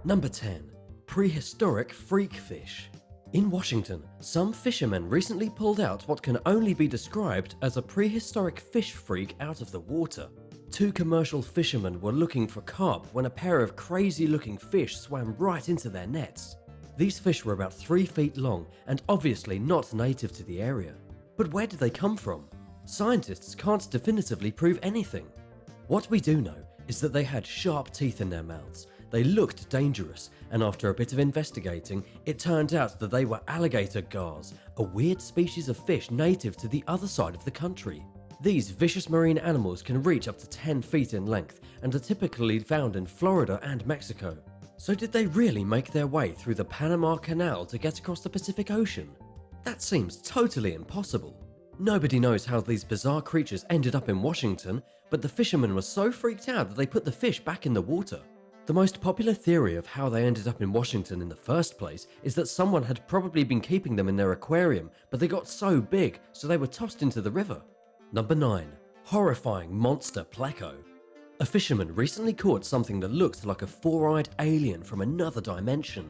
Number 10. Prehistoric freak fish. In Washington, some fishermen recently pulled out what can only be described as a prehistoric fish freak out of the water. Two commercial fishermen were looking for carp when a pair of crazy-looking fish swam right into their nets. These fish were about 3 feet long and obviously not native to the area. But where did they come from? Scientists can't definitively prove anything. What we do know is that they had sharp teeth in their mouths, they looked dangerous, and after a bit of investigating, it turned out that they were alligator gars, a weird species of fish native to the other side of the country. These vicious marine animals can reach up to 10 feet in length and are typically found in Florida and Mexico. So did they really make their way through the Panama Canal to get across the Pacific Ocean? That seems totally impossible. Nobody knows how these bizarre creatures ended up in Washington, but the fishermen were so freaked out that they put the fish back in the water. The most popular theory of how they ended up in Washington in the first place is that someone had probably been keeping them in their aquarium, but they got so big, so they were tossed into the river. Number 9. Horrifying monster pleco. A fisherman recently caught something that looked like a four-eyed alien from another dimension.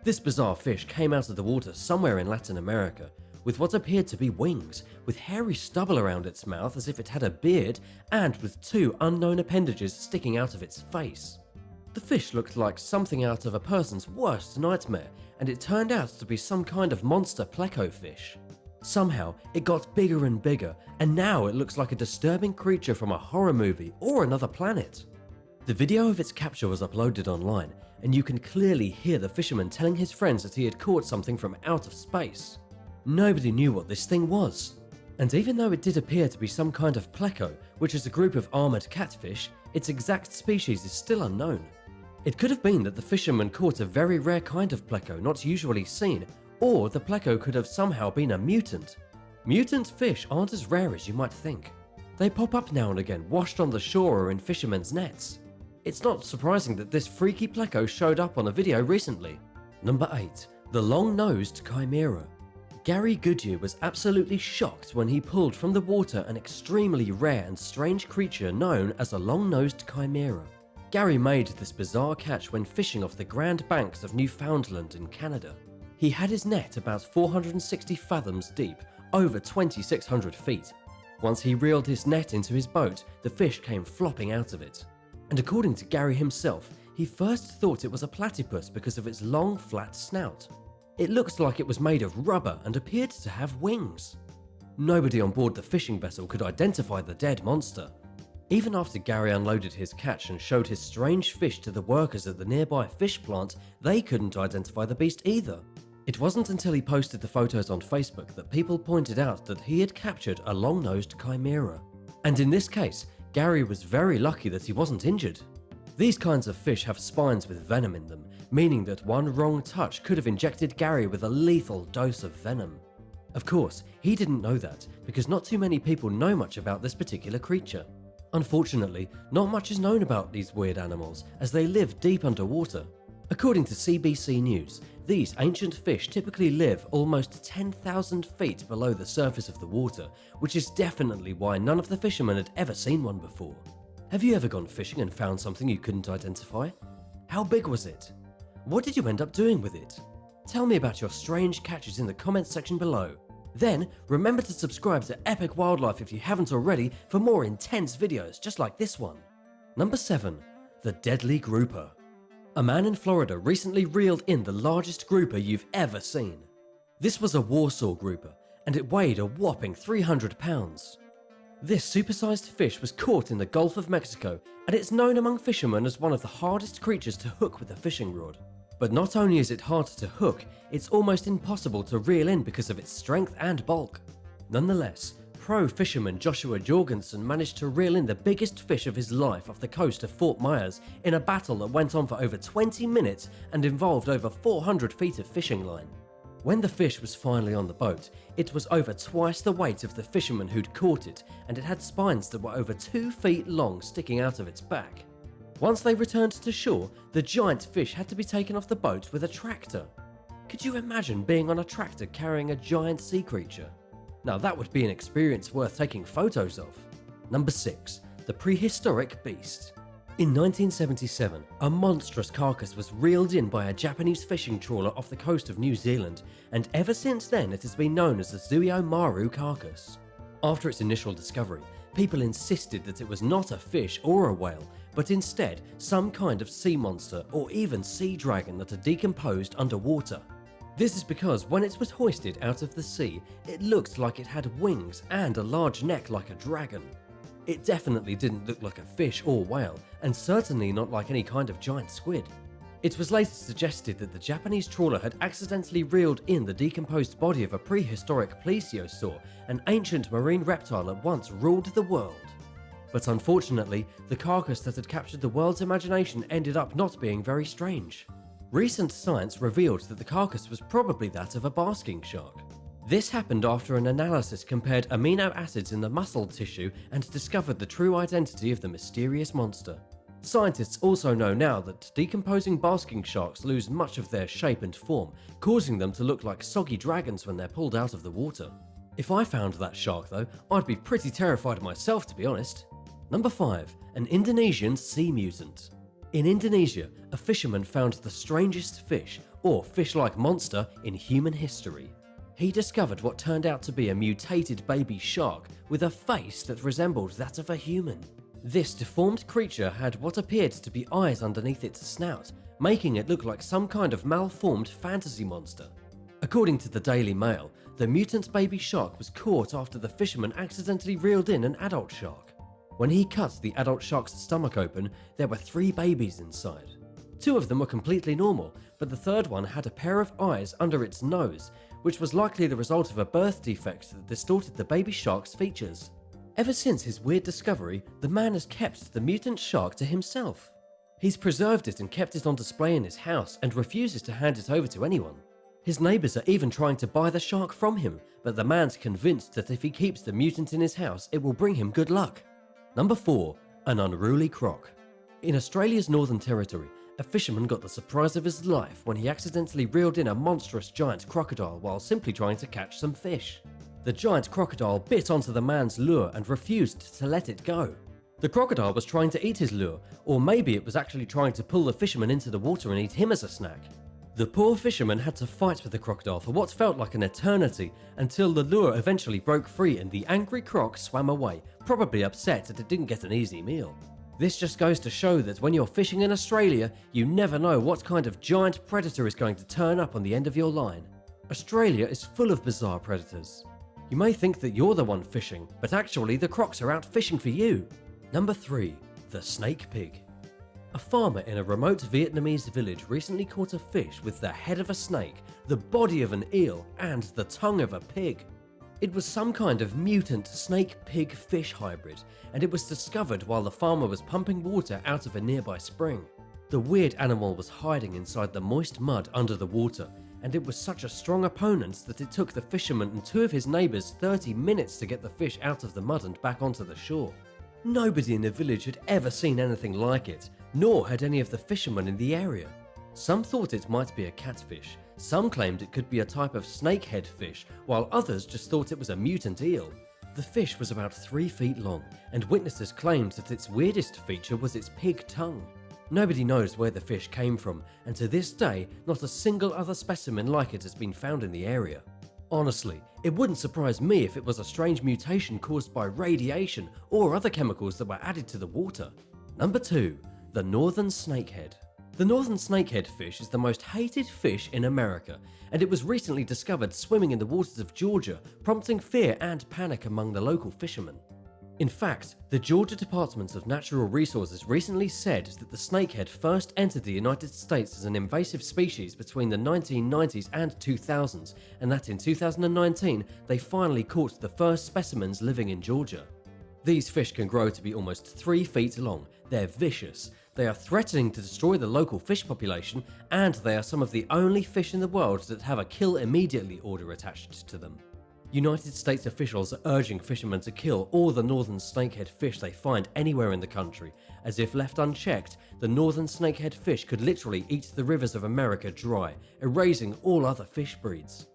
This bizarre fish came out of the water somewhere in Latin America, with what appeared to be wings, with hairy stubble around its mouth as if it had a beard, and with two unknown appendages sticking out of its face. The fish looked like something out of a person's worst nightmare, and it turned out to be some kind of monster pleco fish. Somehow, it got bigger and bigger, and now it looks like a disturbing creature from a horror movie or another planet. The video of its capture was uploaded online, and you can clearly hear the fisherman telling his friends that he had caught something from out of space. Nobody knew what this thing was. And even though it did appear to be some kind of pleco, which is a group of armoured catfish, its exact species is still unknown. It could have been that the fisherman caught a very rare kind of pleco not usually seen, or the pleco could have somehow been a mutant. Mutant fish aren't as rare as you might think. They pop up now and again washed on the shore or in fishermen's nets. It's not surprising that this freaky pleco showed up on a video recently. Number 8. The Longnosed Chimera. Gary Goodyear was absolutely shocked when he pulled from the water an extremely rare and strange creature known as a long-nosed chimera. Gary made this bizarre catch when fishing off the Grand Banks of Newfoundland in Canada. He had his net about 460 fathoms deep, over 2,600 feet. Once he reeled his net into his boat, the fish came flopping out of it. And according to Gary himself, he first thought it was a platypus because of its long, flat snout. It looked like it was made of rubber and appeared to have wings. Nobody on board the fishing vessel could identify the dead monster. Even after Gary unloaded his catch and showed his strange fish to the workers at the nearby fish plant, they couldn't identify the beast either. It wasn't until he posted the photos on Facebook that people pointed out that he had captured a long-nosed chimera. And in this case, Gary was very lucky that he wasn't injured. These kinds of fish have spines with venom in them, meaning that one wrong touch could have injected Gary with a lethal dose of venom. Of course, he didn't know that because not too many people know much about this particular creature. Unfortunately, not much is known about these weird animals as they live deep underwater. According to CBC News, these ancient fish typically live almost 10,000 feet below the surface of the water, which is definitely why none of the fishermen had ever seen one before. Have you ever gone fishing and found something you couldn't identify? How big was it? What did you end up doing with it? Tell me about your strange catches in the comments section below. Then, remember to subscribe to Epic Wildlife if you haven't already for more intense videos just like this one. Number 7. The Deadly Grouper. A man in Florida recently reeled in the largest grouper you've ever seen. This was a Warsaw grouper, and it weighed a whopping 300 pounds. This supersized fish was caught in the Gulf of Mexico, and it's known among fishermen as one of the hardest creatures to hook with a fishing rod. But not only is it hard to hook, it's almost impossible to reel in because of its strength and bulk. Nonetheless, pro fisherman Joshua Jorgensen managed to reel in the biggest fish of his life off the coast of Fort Myers in a battle that went on for over 20 minutes and involved over 400 feet of fishing line. When the fish was finally on the boat, it was over twice the weight of the fisherman who'd caught it, and it had spines that were over 2 feet long sticking out of its back. Once they returned to shore, the giant fish had to be taken off the boat with a tractor. Could you imagine being on a tractor carrying a giant sea creature? Now that would be an experience worth taking photos of. Number 6. The Prehistoric Beast. In 1977, a monstrous carcass was reeled in by a Japanese fishing trawler off the coast of New Zealand, and ever since then it has been known as the Zuio Maru carcass. After its initial discovery, people insisted that it was not a fish or a whale, but instead some kind of sea monster or even sea dragon that had decomposed underwater. This is because when it was hoisted out of the sea, it looked like it had wings and a large neck like a dragon. It definitely didn't look like a fish or whale, and certainly not like any kind of giant squid. It was later suggested that the Japanese trawler had accidentally reeled in the decomposed body of a prehistoric plesiosaur, an ancient marine reptile that once ruled the world. But unfortunately, the carcass that had captured the world's imagination ended up not being very strange. Recent science revealed that the carcass was probably that of a basking shark. This happened after an analysis compared amino acids in the muscle tissue and discovered the true identity of the mysterious monster. Scientists also know now that decomposing basking sharks lose much of their shape and form, causing them to look like soggy dragons when they're pulled out of the water. If I found that shark though, I'd be pretty terrified myself, to be honest. Number 5. An Indonesian Sea Mutant. In Indonesia, a fisherman found the strangest fish, or fish-like monster, in human history. He discovered what turned out to be a mutated baby shark with a face that resembled that of a human. This deformed creature had what appeared to be eyes underneath its snout, making it look like some kind of malformed fantasy monster. According to the Daily Mail, the mutant baby shark was caught after the fisherman accidentally reeled in an adult shark. When he cut the adult shark's stomach open, there were 3 babies inside. 2 of them were completely normal, but the third one had a pair of eyes under its nose, which was likely the result of a birth defect that distorted the baby shark's features. Ever since his weird discovery, the man has kept the mutant shark to himself. He's preserved it and kept it on display in his house and refuses to hand it over to anyone. His neighbours are even trying to buy the shark from him, but the man's convinced that if he keeps the mutant in his house, it will bring him good luck. Number 4. An Unruly Croc. In Australia's Northern Territory, a fisherman got the surprise of his life when he accidentally reeled in a monstrous giant crocodile while simply trying to catch some fish. The giant crocodile bit onto the man's lure and refused to let it go. The crocodile was trying to eat his lure, or maybe it was actually trying to pull the fisherman into the water and eat him as a snack. The poor fisherman had to fight with the crocodile for what felt like an eternity until the lure eventually broke free and the angry croc swam away, probably upset that it didn't get an easy meal. This just goes to show that when you're fishing in Australia, you never know what kind of giant predator is going to turn up on the end of your line. Australia is full of bizarre predators. You may think that you're the one fishing, but actually the crocs are out fishing for you. Number 3. The Snake Pig. A farmer in a remote Vietnamese village recently caught a fish with the head of a snake, the body of an eel, and the tongue of a pig. It was some kind of mutant snake-pig fish hybrid, and it was discovered while the farmer was pumping water out of a nearby spring. The weird animal was hiding inside the moist mud under the water, and it was such a strong opponent that it took the fisherman and 2 of his neighbours 30 minutes to get the fish out of the mud and back onto the shore. Nobody in the village had ever seen anything like it, nor had any of the fishermen in the area. Some thought it might be a catfish, some claimed it could be a type of snakehead fish, while others just thought it was a mutant eel. The fish was about 3 feet long, and witnesses claimed that its weirdest feature was its pig tongue. Nobody knows where the fish came from, and to this day, not a single other specimen like it has been found in the area. Honestly, it wouldn't surprise me if it was a strange mutation caused by radiation or other chemicals that were added to the water. Number 2. The Northern Snakehead. The northern snakehead fish is the most hated fish in America, and it was recently discovered swimming in the waters of Georgia, prompting fear and panic among the local fishermen. In fact, the Georgia Department of Natural Resources recently said that the snakehead first entered the United States as an invasive species between the 1990s and 2000s, and that in 2019 they finally caught the first specimens living in Georgia. These fish can grow to be almost 3 feet long, they're vicious, they are threatening to destroy the local fish population, and they are some of the only fish in the world that have a kill immediately order attached to them. United States officials are urging fishermen to kill all the northern snakehead fish they find anywhere in the country, as if left unchecked, the northern snakehead fish could literally eat the rivers of America dry, erasing all other fish breeds.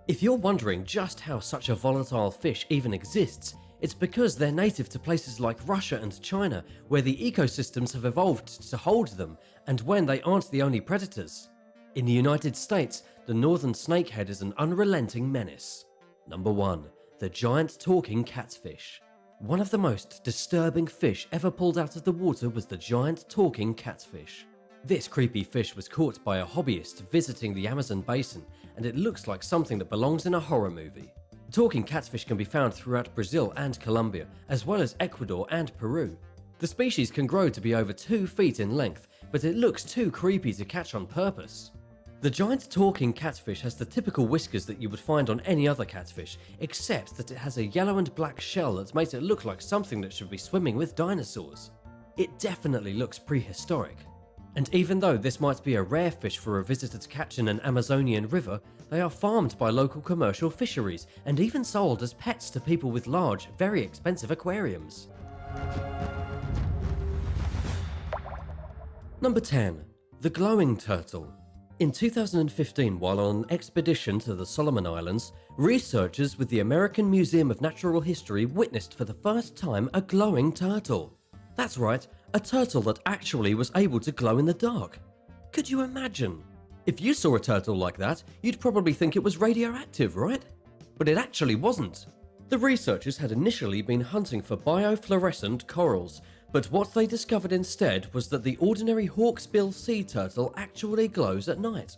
If you're wondering just how such a volatile fish even exists, It's because they're native to places like Russia and China, where the ecosystems have evolved to hold them, and when they aren't the only predators. In the United States, the northern snakehead is an unrelenting menace. Number 1. The giant talking catfish. One of the most disturbing fish ever pulled out of the water was the giant talking catfish. This creepy fish was caught by a hobbyist visiting the Amazon basin, and it looks like something that belongs in a horror movie. Talking catfish can be found throughout Brazil and Colombia, as well as Ecuador and Peru. The species can grow to be over 2 feet in length, but it looks too creepy to catch on purpose. The giant talking catfish has the typical whiskers that you would find on any other catfish, except that it has a yellow and black shell that makes it look like something that should be swimming with dinosaurs. It definitely looks prehistoric. And even though this might be a rare fish for a visitor to catch in an Amazonian river, they are farmed by local commercial fisheries and even sold as pets to people with large, very expensive aquariums. Number 10. The glowing turtle. In 2015, while on an expedition to the Solomon Islands, researchers with the American Museum of Natural History witnessed for the first time a glowing turtle. That's right, a turtle that actually was able to glow in the dark. Could you imagine? If you saw a turtle like that, you'd probably think it was radioactive, right? But it actually wasn't. The researchers had initially been hunting for biofluorescent corals, but what they discovered instead was that the ordinary hawksbill sea turtle actually glows at night.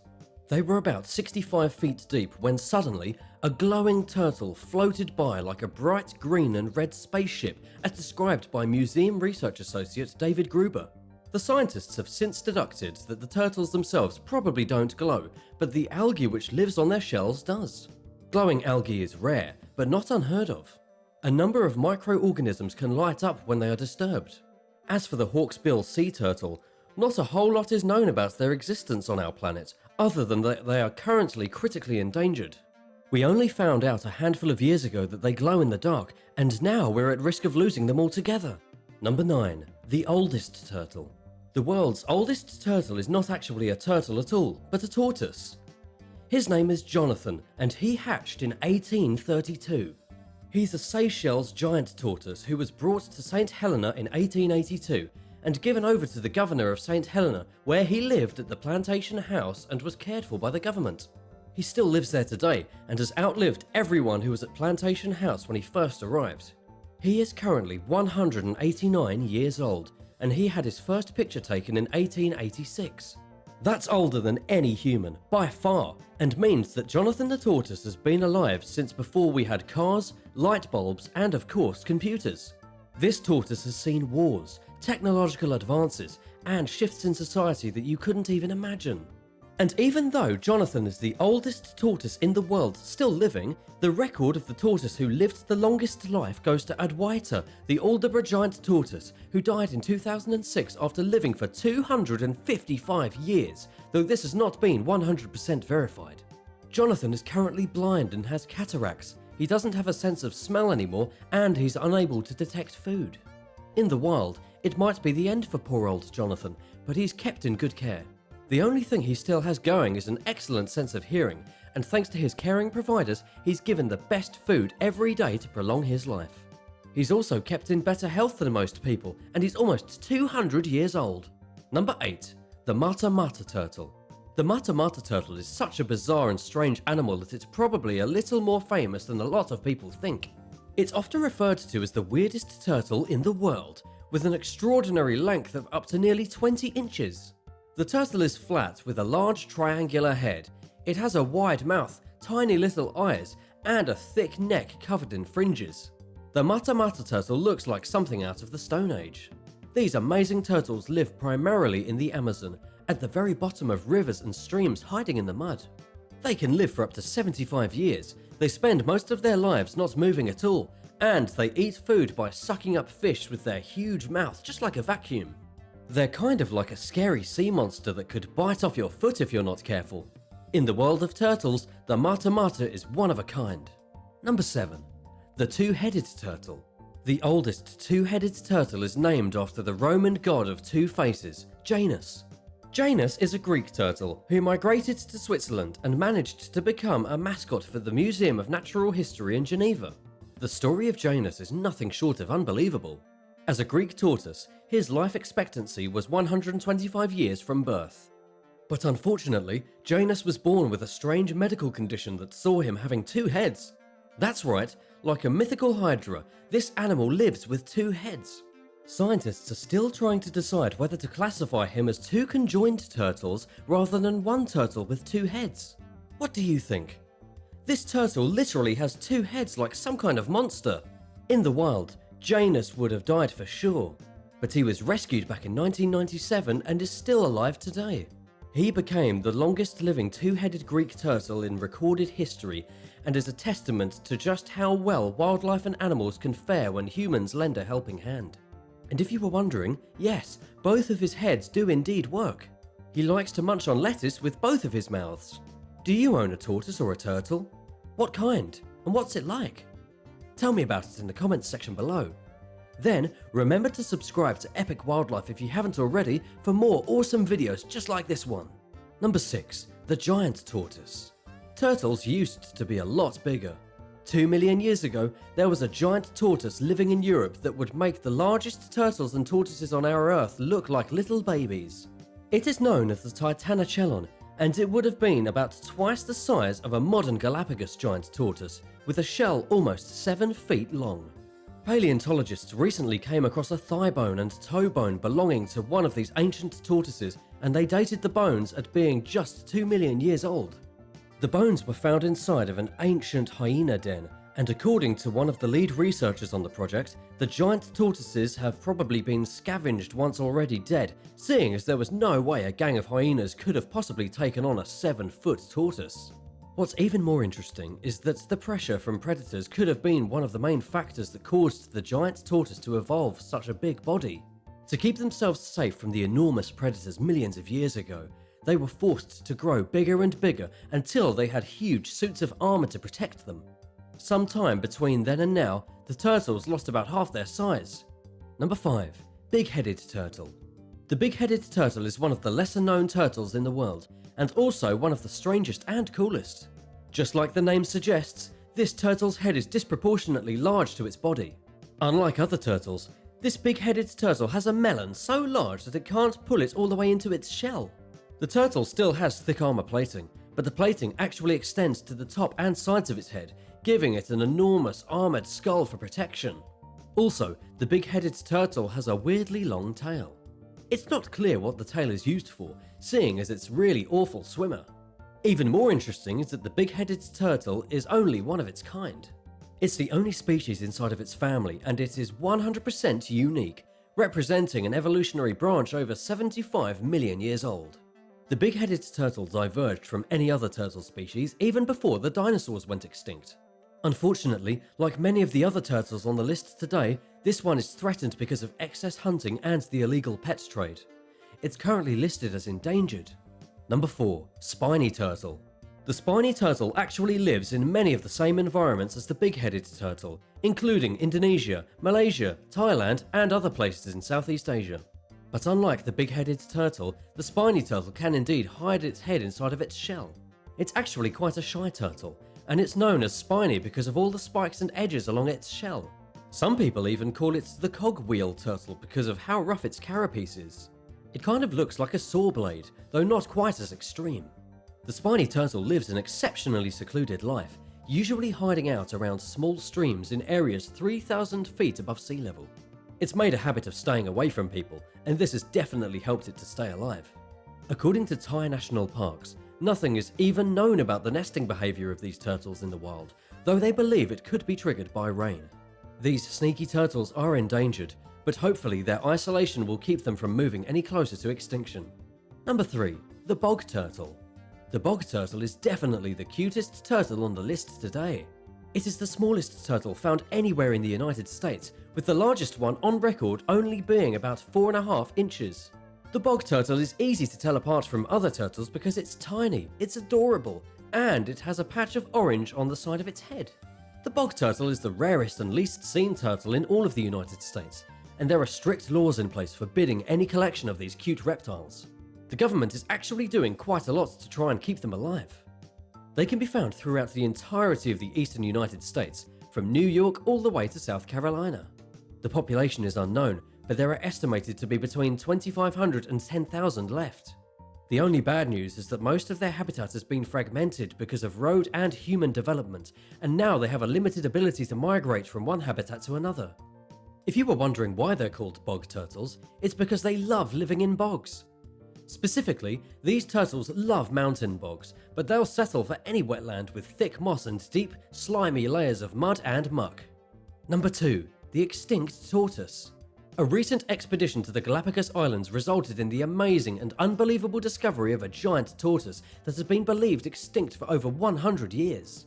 They were about 65 feet deep when suddenly a glowing turtle floated by like a bright green and red spaceship, as described by museum research associate David Gruber. The scientists have since deducted that the turtles themselves probably don't glow, but the algae which lives on their shells does. Glowing algae is rare, but not unheard of. A number of microorganisms can light up when they are disturbed. As for the hawksbill sea turtle, not a whole lot is known about their existence on our planet, other than that they are currently critically endangered. We only found out a handful of years ago that they glow in the dark, and now we're at risk of losing them altogether. Number 9. The oldest turtle. The world's oldest turtle is not actually a turtle at all, but a tortoise. His name is Jonathan, and he hatched in 1832. He's a Seychelles giant tortoise who was brought to St. Helena in 1882 and given over to the governor of St. Helena, where he lived at the plantation house and was cared for by the government. He still lives there today and has outlived everyone who was at Plantation House when he first arrived. He is currently 189 years old, and he had his first picture taken in 1886. That's older than any human, by far, and means that Jonathan the tortoise has been alive since before we had cars, light bulbs, and of course computers. This tortoise has seen wars, technological advances, and shifts in society that you couldn't even imagine. And even though Jonathan is the oldest tortoise in the world still living, the record of the tortoise who lived the longest life goes to Adwaita, the Aldabra giant tortoise, who died in 2006 after living for 255 years, though this has not been 100% verified. Jonathan is currently blind and has cataracts. He doesn't have a sense of smell anymore, and he's unable to detect food. In the wild, it might be the end for poor old Jonathan, but he's kept in good care. The only thing he still has going is an excellent sense of hearing, and thanks to his caring providers, he's given the best food every day to prolong his life. He's also kept in better health than most people, and he's almost 200 years old. Number 8. The Mata Mata Turtle. The Mata Mata Turtle is such a bizarre and strange animal that it's probably a little more famous than a lot of people think. It's often referred to as the weirdest turtle in the world, with an extraordinary length of up to nearly 20 inches. The turtle is flat with a large triangular head. It has a wide mouth, tiny little eyes, and a thick neck covered in fringes. The Mata Mata turtle looks like something out of the Stone Age. These amazing turtles live primarily in the Amazon, at the very bottom of rivers and streams hiding in the mud. They can live for up to 75 years. They spend most of their lives not moving at all, and they eat food by sucking up fish with their huge mouth, just like a vacuum. They're kind of like a scary sea monster that could bite off your foot if you're not careful. In the world of turtles, the Mata Mata is one of a kind. Number 7. The Two-Headed Turtle. The oldest two-headed turtle is named after the Roman god of two faces, Janus. Janus is a Greek turtle who migrated to Switzerland and managed to become a mascot for the Museum of Natural History in Geneva. The story of Janus is nothing short of unbelievable. As a Greek tortoise, his life expectancy was 125 years from birth. But unfortunately, Janus was born with a strange medical condition that saw him having 2 heads. That's right, like a mythical hydra, this animal lives with 2 heads. Scientists are still trying to decide whether to classify him as 2 conjoined turtles rather than 1 turtle with 2 heads. What do you think? This turtle literally has 2 heads like some kind of monster. In the wild, Janus would have died for sure, but he was rescued back in 1997 and is still alive today. He became the longest living 2-headed Greek turtle in recorded history and is a testament to just how well wildlife and animals can fare when humans lend a helping hand. And if you were wondering, yes, both of his heads do indeed work. He likes to munch on lettuce with both of his mouths. Do you own a tortoise or a turtle? What kind? And what's it like? Tell me about it in the comments section below. Then, remember to subscribe to Epic Wildlife if you haven't already for more awesome videos just like this one. Number 6. The Giant Tortoise. Turtles used to be a lot bigger. 2 million years ago, there was a giant tortoise living in Europe that would make the largest turtles and tortoises on our Earth look like little babies. It is known as the Titanochelon, and it would have been about twice the size of a modern Galapagos giant tortoise, with a shell almost 7 feet long. Paleontologists recently came across a thigh bone and toe bone belonging to one of these ancient tortoises, and they dated the bones at being just 2 million years old. The bones were found inside of an ancient hyena den, and according to one of the lead researchers on the project, the giant tortoises have probably been scavenged once already dead, seeing as there was no way a gang of hyenas could have possibly taken on a 7-foot tortoise. What's even more interesting is that the pressure from predators could have been one of the main factors that caused the giant tortoise to evolve such a big body. To keep themselves safe from the enormous predators millions of years ago, they were forced to grow bigger and bigger until they had huge suits of armor to protect them. Sometime between then and now, the turtles lost about half their size. Number 5. Big-headed turtle. The big-headed turtle is one of the lesser-known turtles in the world, and also one of the strangest and coolest. Just like the name suggests, this turtle's head is disproportionately large to its body. Unlike other turtles, this big-headed turtle has a melon so large that it can't pull it all the way into its shell. The turtle still has thick armor plating, but the plating actually extends to the top and sides of its head, giving it an enormous armored skull for protection. Also, the big-headed turtle has a weirdly long tail. It's not clear what the tail is used for, seeing as it's a really awful swimmer. Even more interesting is that the big-headed turtle is only one of its kind. It's the only species inside of its family, and it is 100% unique, representing an evolutionary branch over 75 million years old. The big-headed turtle diverged from any other turtle species even before the dinosaurs went extinct. Unfortunately, like many of the other turtles on the list today, this one is threatened because of excess hunting and the illegal pets trade. It's currently listed as endangered. Number 4. Spiny Turtle. The spiny turtle actually lives in many of the same environments as the big-headed turtle, including Indonesia, Malaysia, Thailand, and other places in Southeast Asia. But unlike the big-headed turtle, the spiny turtle can indeed hide its head inside of its shell. It's actually quite a shy turtle, and it's known as spiny because of all the spikes and edges along its shell. Some people even call it the cogwheel turtle because of how rough its carapace is. It kind of looks like a saw blade, though not quite as extreme. The spiny turtle lives an exceptionally secluded life, usually hiding out around small streams in areas 3,000 feet above sea level. It's made a habit of staying away from people, and this has definitely helped it to stay alive. According to Thai national parks, nothing is even known about the nesting behavior of these turtles in the wild, though they believe it could be triggered by rain. These sneaky turtles are endangered, but hopefully their isolation will keep them from moving any closer to extinction. Number 3. The Bog Turtle. The bog turtle is definitely the cutest turtle on the list today. It is the smallest turtle found anywhere in the United States, with the largest one on record only being about 4.5 inches. The bog turtle is easy to tell apart from other turtles because it's tiny, it's adorable, and it has a patch of orange on the side of its head. The bog turtle is the rarest and least seen turtle in all of the United States, and there are strict laws in place forbidding any collection of these cute reptiles. The government is actually doing quite a lot to try and keep them alive. They can be found throughout the entirety of the eastern United States, from New York all the way to South Carolina. The population is unknown, but there are estimated to be between 2,500 and 10,000 left. The only bad news is that most of their habitat has been fragmented because of road and human development, and now they have a limited ability to migrate from one habitat to another. If you were wondering why they're called bog turtles, it's because they love living in bogs. Specifically, these turtles love mountain bogs, but they'll settle for any wetland with thick moss and deep, slimy layers of mud and muck. Number 2. The Extinct Tortoise. A recent expedition to the Galapagos Islands resulted in the amazing and unbelievable discovery of a giant tortoise that has been believed extinct for over 100 years.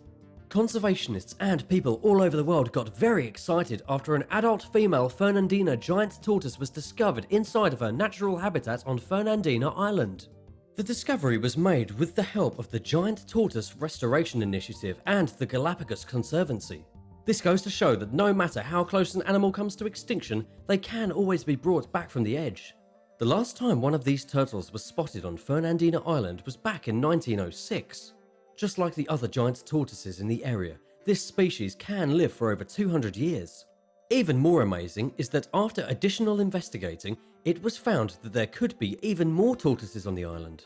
Conservationists and people all over the world got very excited after an adult female Fernandina giant tortoise was discovered inside of her natural habitat on Fernandina Island. The discovery was made with the help of the Giant Tortoise Restoration Initiative and the Galapagos Conservancy. This goes to show that no matter how close an animal comes to extinction, they can always be brought back from the edge. The last time one of these turtles was spotted on Fernandina Island was back in 1906. Just like the other giant tortoises in the area, this species can live for over 200 years. Even more amazing is that after additional investigating, it was found that there could be even more tortoises on the island.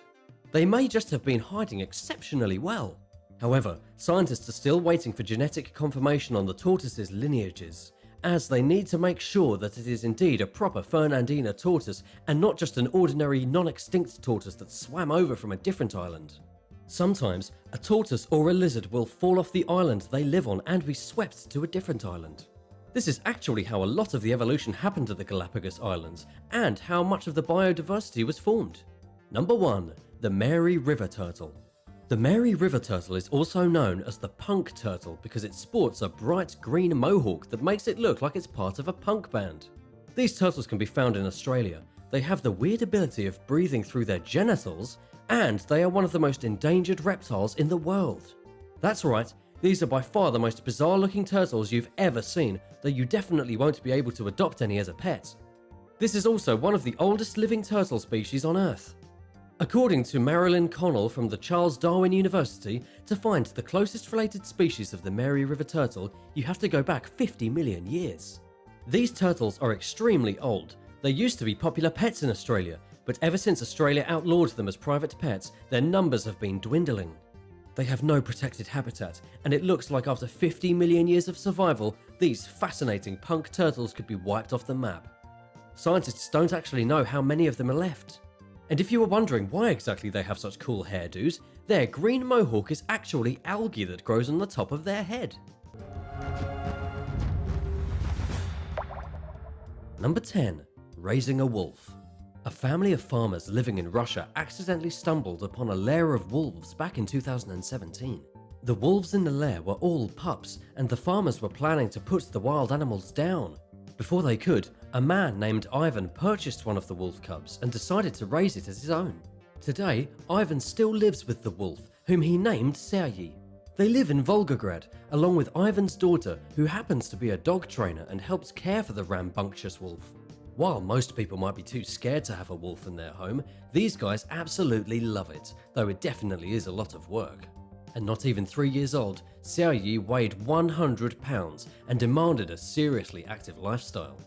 They may just have been hiding exceptionally well. However, scientists are still waiting for genetic confirmation on the tortoise's lineages, as they need to make sure that it is indeed a proper Fernandina tortoise and not just an ordinary non-extinct tortoise that swam over from a different island. Sometimes, a tortoise or a lizard will fall off the island they live on and be swept to a different island. This is actually how a lot of the evolution happened to the Galapagos Islands, and how much of the biodiversity was formed. Number 1. The Mary River Turtle. The Mary River Turtle is also known as the punk turtle because it sports a bright green mohawk that makes it look like it's part of a punk band. These turtles can be found in Australia. They have the weird ability of breathing through their genitals, and they are one of the most endangered reptiles in the world. That's right, these are by far the most bizarre looking turtles you've ever seen, though you definitely won't be able to adopt any as a pet. This is also one of the oldest living turtle species on Earth. According to Marilyn Connell from the Charles Darwin University, to find the closest related species of the Mary River turtle, you have to go back 50 million years. These turtles are extremely old. They used to be popular pets in Australia, but ever since Australia outlawed them as private pets, their numbers have been dwindling. They have no protected habitat, and it looks like after 50 million years of survival, these fascinating punk turtles could be wiped off the map. Scientists don't actually know how many of them are left. And if you were wondering why exactly they have such cool hairdos, their green mohawk is actually algae that grows on the top of their head. Number 10. Raising a wolf. A family of farmers living in Russia accidentally stumbled upon a lair of wolves back in 2017. The wolves in the lair were all pups, and the farmers were planning to put the wild animals down. Before they could, a man named Ivan purchased one of the wolf cubs and decided to raise it as his own. Today, Ivan still lives with the wolf, whom he named Sergei. They live in Volgograd, along with Ivan's daughter, who happens to be a dog trainer and helps care for the rambunctious wolf. While most people might be too scared to have a wolf in their home, these guys absolutely love it, though it definitely is a lot of work. And not even 3 years old, Sergei weighed 100 pounds and demanded a seriously active lifestyle.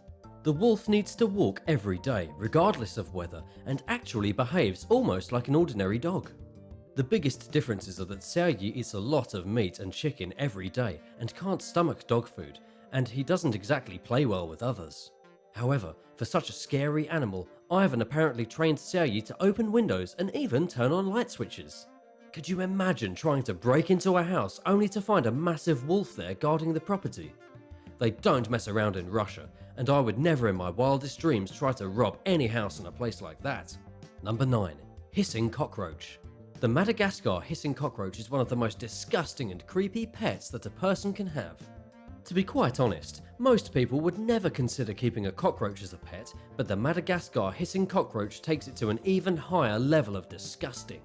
The wolf needs to walk every day, regardless of weather, and actually behaves almost like an ordinary dog. The biggest differences are that Sergei eats a lot of meat and chicken every day and can't stomach dog food, and he doesn't exactly play well with others. However, for such a scary animal, Ivan apparently trained Sergei to open windows and even turn on light switches. Could you imagine trying to break into a house only to find a massive wolf there guarding the property? They don't mess around in Russia, and I would never in my wildest dreams try to rob any house in a place like that. Number 9. Hissing cockroach. The Madagascar hissing cockroach is one of the most disgusting and creepy pets that a person can have. To be quite honest, most people would never consider keeping a cockroach as a pet, but the Madagascar hissing cockroach takes it to an even higher level of disgusting.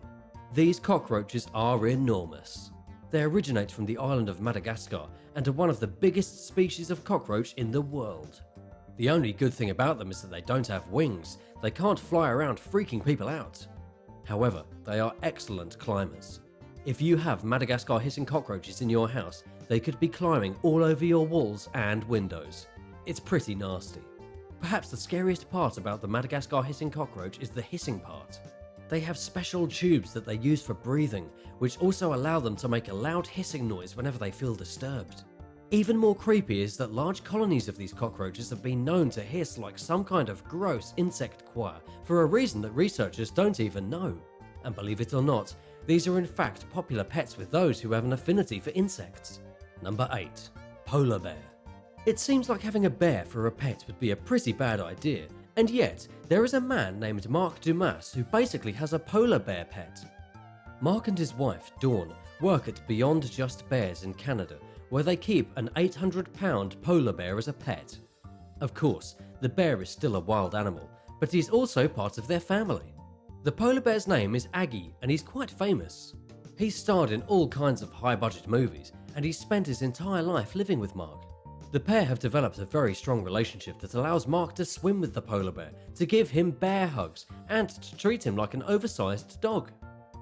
These cockroaches are enormous. They originate from the island of Madagascar and are one of the biggest species of cockroach in the world. The only good thing about them is that they don't have wings. They can't fly around freaking people out. However, they are excellent climbers. If you have Madagascar hissing cockroaches in your house, they could be climbing all over your walls and windows. It's pretty nasty. Perhaps the scariest part about the Madagascar hissing cockroach is the hissing part. They have special tubes that they use for breathing, which also allow them to make a loud hissing noise whenever they feel disturbed. Even more creepy is that large colonies of these cockroaches have been known to hiss like some kind of gross insect choir for a reason that researchers don't even know. And believe it or not, these are in fact popular pets with those who have an affinity for insects. Number 8. Polar bear. It seems like having a bear for a pet would be a pretty bad idea, and yet there is a man named Mark Dumas who basically has a polar bear pet. Mark and his wife, Dawn, work at Beyond Just Bears in Canada, where they keep an 800-pound polar bear as a pet. Of course, the bear is still a wild animal, but he's also part of their family. The polar bear's name is Aggie, and he's quite famous. He's starred in all kinds of high-budget movies, and he's spent his entire life living with Mark. The pair have developed a very strong relationship that allows Mark to swim with the polar bear, to give him bear hugs, and to treat him like an oversized dog.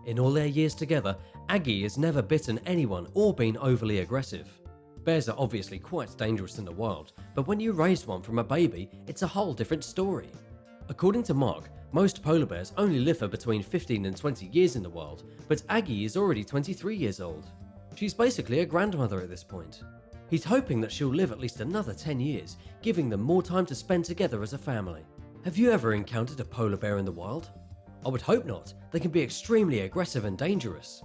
In all their years together, Aggie has never bitten anyone or been overly aggressive. Bears are obviously quite dangerous in the wild, but when you raise one from a baby, it's a whole different story. According to Mark, most polar bears only live for between 15 and 20 years in the wild, but Aggie is already 23 years old. She's basically a grandmother at this point. He's hoping that she'll live at least another 10 years, giving them more time to spend together as a family. Have you ever encountered a polar bear in the wild? I would hope not. They can be extremely aggressive and dangerous.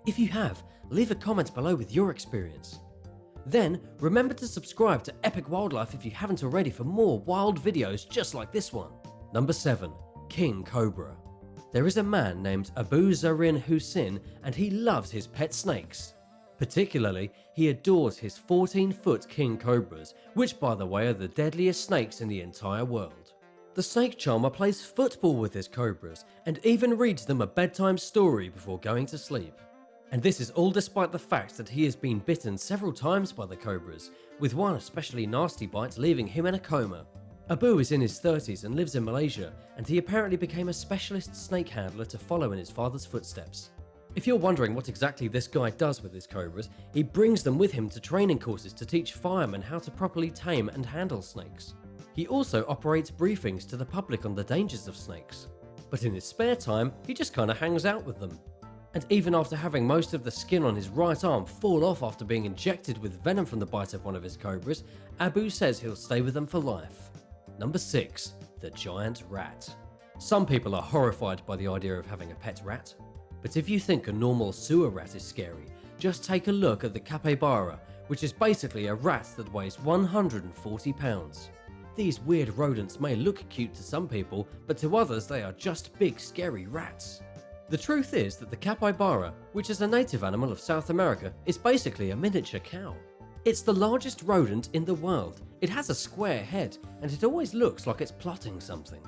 If you have, leave a comment below with your experience. Then, remember to subscribe to Epic Wildlife if you haven't already for more wild videos just like this one. Number 7. King Cobra. There is a man named Abu Zarin Hussein, and he loves his pet snakes. Particularly, he adores his 14-foot king cobras, which by the way are the deadliest snakes in the entire world. The snake charmer plays football with his cobras and even reads them a bedtime story before going to sleep. And this is all despite the fact that he has been bitten several times by the cobras, with one especially nasty bite leaving him in a coma. Abu is in his 30s and lives in Malaysia, and he apparently became a specialist snake handler to follow in his father's footsteps. If you're wondering what exactly this guy does with his cobras, he brings them with him to training courses to teach firemen how to properly tame and handle snakes. He also operates briefings to the public on the dangers of snakes. But in his spare time, he just kinda hangs out with them. And even after having most of the skin on his right arm fall off after being injected with venom from the bite of one of his cobras, Abu says he'll stay with them for life. Number 6. The giant rat. Some people are horrified by the idea of having a pet rat. But if you think a normal sewer rat is scary, just take a look at the capybara, which is basically a rat that weighs 140 pounds. These weird rodents may look cute to some people, but to others they are just big scary rats. The truth is that the capybara, which is a native animal of South America, is basically a miniature cow. It's the largest rodent in the world. It has a square head, and it always looks like it's plotting something.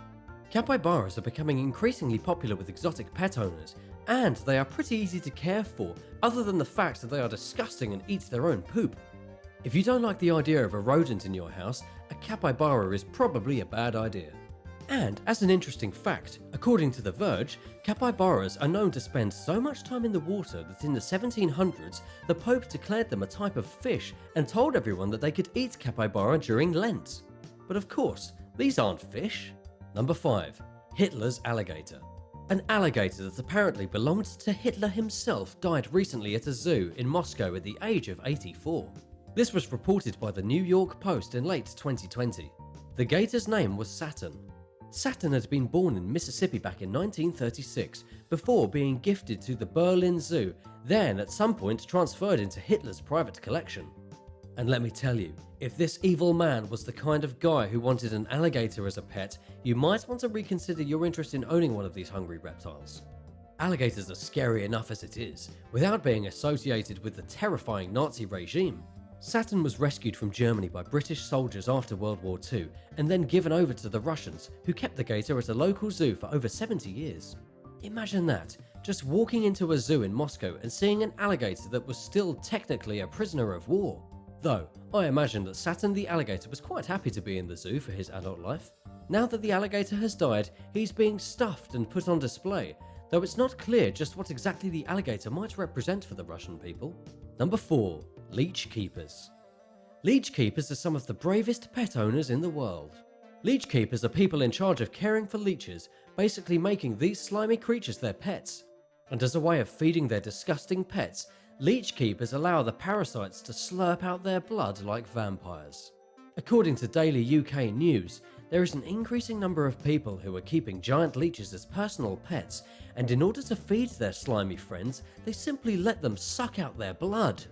Capybaras are becoming increasingly popular with exotic pet owners, and they are pretty easy to care for, other than the fact that they are disgusting and eat their own poop. If you don't like the idea of a rodent in your house, a capybara is probably a bad idea. And as an interesting fact, according to The Verge, capybaras are known to spend so much time in the water that in the 1700s, the Pope declared them a type of fish and told everyone that they could eat capybara during Lent. But of course, these aren't fish. Number 5. Hitler's alligator. An alligator that apparently belonged to Hitler himself died recently at a zoo in Moscow at the age of 84. This was reported by the New York Post in late 2020. The gator's name was Saturn. Saturn had been born in Mississippi back in 1936 before being gifted to the Berlin Zoo, then at some point transferred into Hitler's private collection. And let me tell you, if this evil man was the kind of guy who wanted an alligator as a pet, you might want to reconsider your interest in owning one of these hungry reptiles. Alligators are scary enough as it is, without being associated with the terrifying Nazi regime. Saturn was rescued from Germany by British soldiers after World War II and then given over to the Russians, who kept the gator at a local zoo for over 70 years. Imagine that, just walking into a zoo in Moscow and seeing an alligator that was still technically a prisoner of war. Though, I imagine that Saturn the alligator was quite happy to be in the zoo for his adult life. Now that the alligator has died, he's being stuffed and put on display, though it's not clear just what exactly the alligator might represent for the Russian people. Number 4. Leech keepers. Leech keepers are some of the bravest pet owners in the world. Leech keepers are people in charge of caring for leeches, basically making these slimy creatures their pets. And as a way of feeding their disgusting pets, leech keepers allow the parasites to slurp out their blood like vampires. According to Daily UK News, there is an increasing number of people who are keeping giant leeches as personal pets, and in order to feed their slimy friends, they simply let them suck out their blood.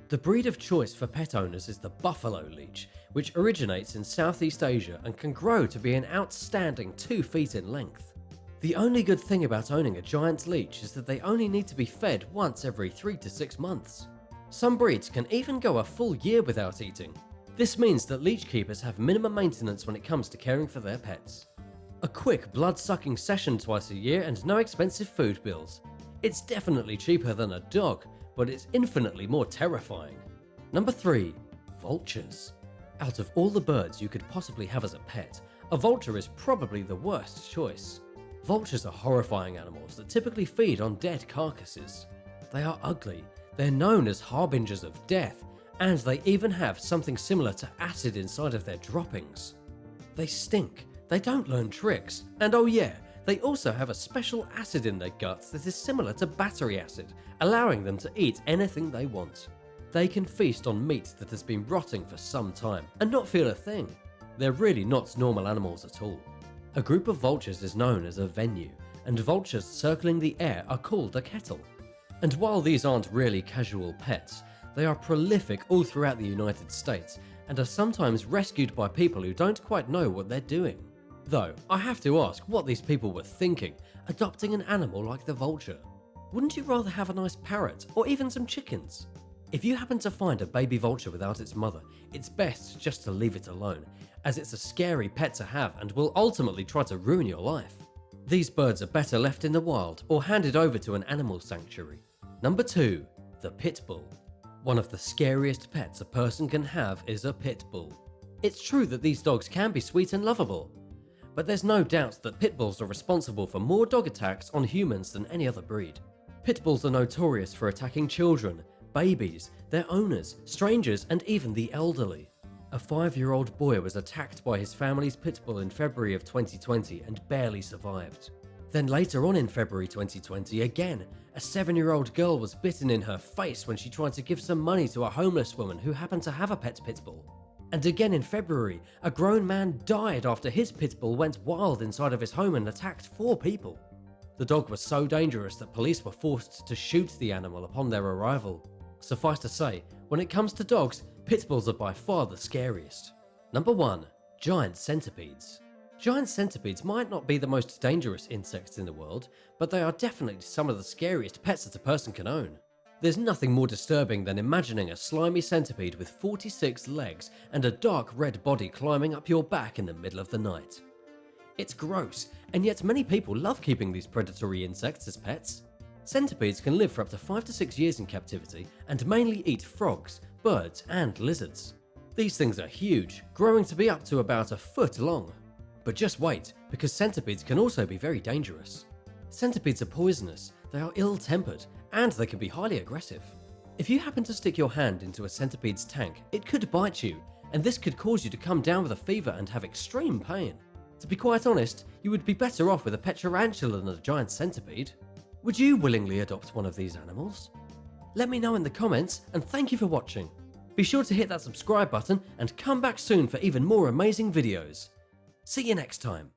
The breed of choice for pet owners is the buffalo leech, which originates in Southeast Asia and can grow to be an outstanding 2 feet in length. The only good thing about owning a giant leech is that they only need to be fed once every 3 to 6 months. Some breeds can even go a full year without eating. This means that leech keepers have minimum maintenance when it comes to caring for their pets. A quick blood-sucking session twice a year and no expensive food bills. It's definitely cheaper than a dog, but it's infinitely more terrifying. Number 3. Vultures. Out of all the birds you could possibly have as a pet, a vulture is probably the worst choice. Vultures are horrifying animals that typically feed on dead carcasses. They are ugly, they're known as harbingers of death, and they even have something similar to acid inside of their droppings. They stink, they don't learn tricks, and oh yeah, they also have a special acid in their guts that is similar to battery acid, allowing them to eat anything they want. They can feast on meat that has been rotting for some time and not feel a thing. They're really not normal animals at all. A group of vultures is known as a venue, and vultures circling the air are called a kettle. And while these aren't really casual pets, they are prolific all throughout the United States and are sometimes rescued by people who don't quite know what they're doing. Though, I have to ask what these people were thinking, adopting an animal like the vulture. Wouldn't you rather have a nice parrot or even some chickens? If you happen to find a baby vulture without its mother, it's best just to leave it alone, as it's a scary pet to have and will ultimately try to ruin your life. These birds are better left in the wild or handed over to an animal sanctuary. Number 2. The pit bull. One of the scariest pets a person can have is a pit bull. It's true that these dogs can be sweet and lovable, but there's no doubt that pit bulls are responsible for more dog attacks on humans than any other breed. Pit bulls are notorious for attacking children, babies, their owners, strangers, and even the elderly. A 5-year-old boy was attacked by his family's pit bull in February of 2020 and barely survived. Then later on in February 2020, again, a 7-year-old girl was bitten in her face when she tried to give some money to a homeless woman who happened to have a pet pit bull. And again in February, a grown man died after his pit bull went wild inside of his home and attacked 4 people. The dog was so dangerous that police were forced to shoot the animal upon their arrival. Suffice to say, when it comes to dogs, pit bulls are by far the scariest. Number 1. Giant centipedes. Giant centipedes might not be the most dangerous insects in the world, but they are definitely some of the scariest pets that a person can own. There's nothing more disturbing than imagining a slimy centipede with 46 legs and a dark red body climbing up your back in the middle of the night. It's gross, and yet many people love keeping these predatory insects as pets. Centipedes can live for up to 5 to 6 years in captivity and mainly eat frogs, birds, and lizards. These things are huge, growing to be up to about a foot long. But just wait, because centipedes can also be very dangerous. Centipedes are poisonous, they are ill-tempered, and they can be highly aggressive. If you happen to stick your hand into a centipede's tank, it could bite you, and this could cause you to come down with a fever and have extreme pain. To be quite honest, you would be better off with a pet tarantula than a giant centipede. Would you willingly adopt one of these animals? Let me know in the comments, and thank you for watching. Be sure to hit that subscribe button and come back soon for even more amazing videos. See you next time.